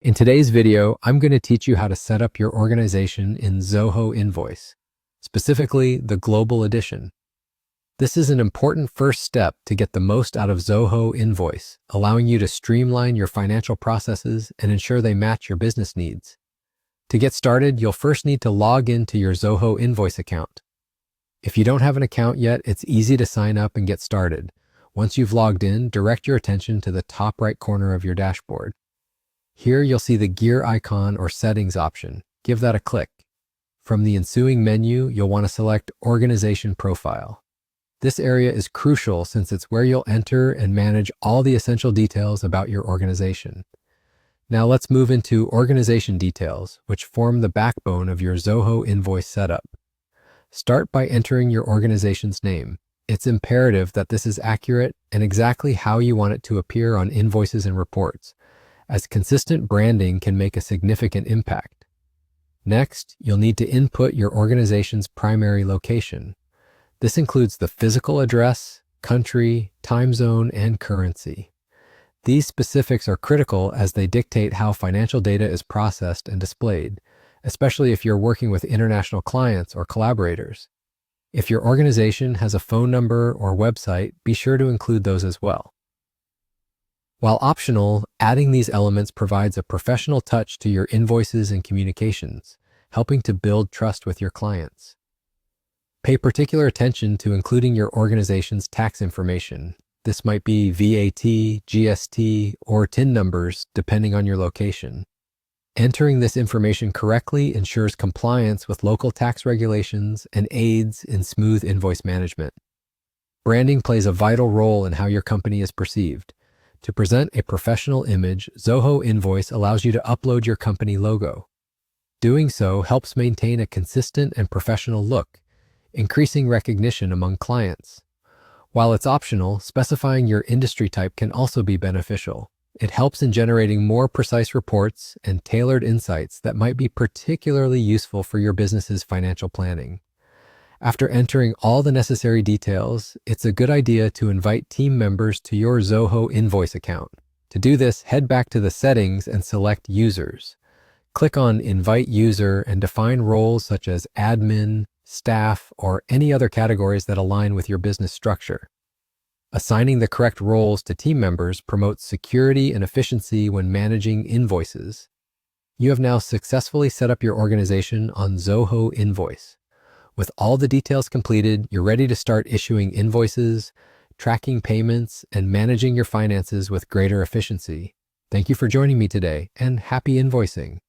In today's video, I'm going to teach you how to set up your organization in Zoho Invoice, specifically the Global Edition. This is an important first step to get the most out of Zoho Invoice, allowing you to streamline your financial processes and ensure they match your business needs. To get started, you'll first need to log into your Zoho Invoice account. If you don't have an account yet, it's easy to sign up and get started. Once you've logged in, direct your attention to the top right corner of your dashboard. Here you'll see the gear icon or settings option. Give that a click. From the ensuing menu, you'll want to select Organization Profile. This area is crucial since it's where you'll enter and manage all the essential details about your organization. Now let's move into Organization Details, which form the backbone of your Zoho Invoice setup. Start by entering your organization's name. It's imperative that this is accurate and exactly how you want it to appear on invoices and reports, as consistent branding can make a significant impact. Next, you'll need to input your organization's primary location. This includes the physical address, country, time zone, and currency. These specifics are critical as they dictate how financial data is processed and displayed, especially if you're working with international clients or collaborators. If your organization has a phone number or website, be sure to include those as well. While optional, adding these elements provides a professional touch to your invoices and communications, helping to build trust with your clients. Pay particular attention to including your organization's tax information. This might be VAT, GST, or TIN numbers, depending on your location. Entering this information correctly ensures compliance with local tax regulations and aids in smooth invoice management. Branding plays a vital role in how your company is perceived. To present a professional image, Zoho Invoice allows you to upload your company logo. Doing so helps maintain a consistent and professional look, increasing recognition among clients. While it's optional, specifying your industry type can also be beneficial. It helps in generating more precise reports and tailored insights that might be particularly useful for your business's financial planning. After entering all the necessary details, it's a good idea to invite team members to your Zoho Invoice account. To do this, head back to the settings and select Users. Click on Invite User and define roles such as admin, staff, or any other categories that align with your business structure. Assigning the correct roles to team members promotes security and efficiency when managing invoices. You have now successfully set up your organization on Zoho Invoice. With all the details completed, you're ready to start issuing invoices, tracking payments, and managing your finances with greater efficiency. Thank you for joining me today, and happy invoicing.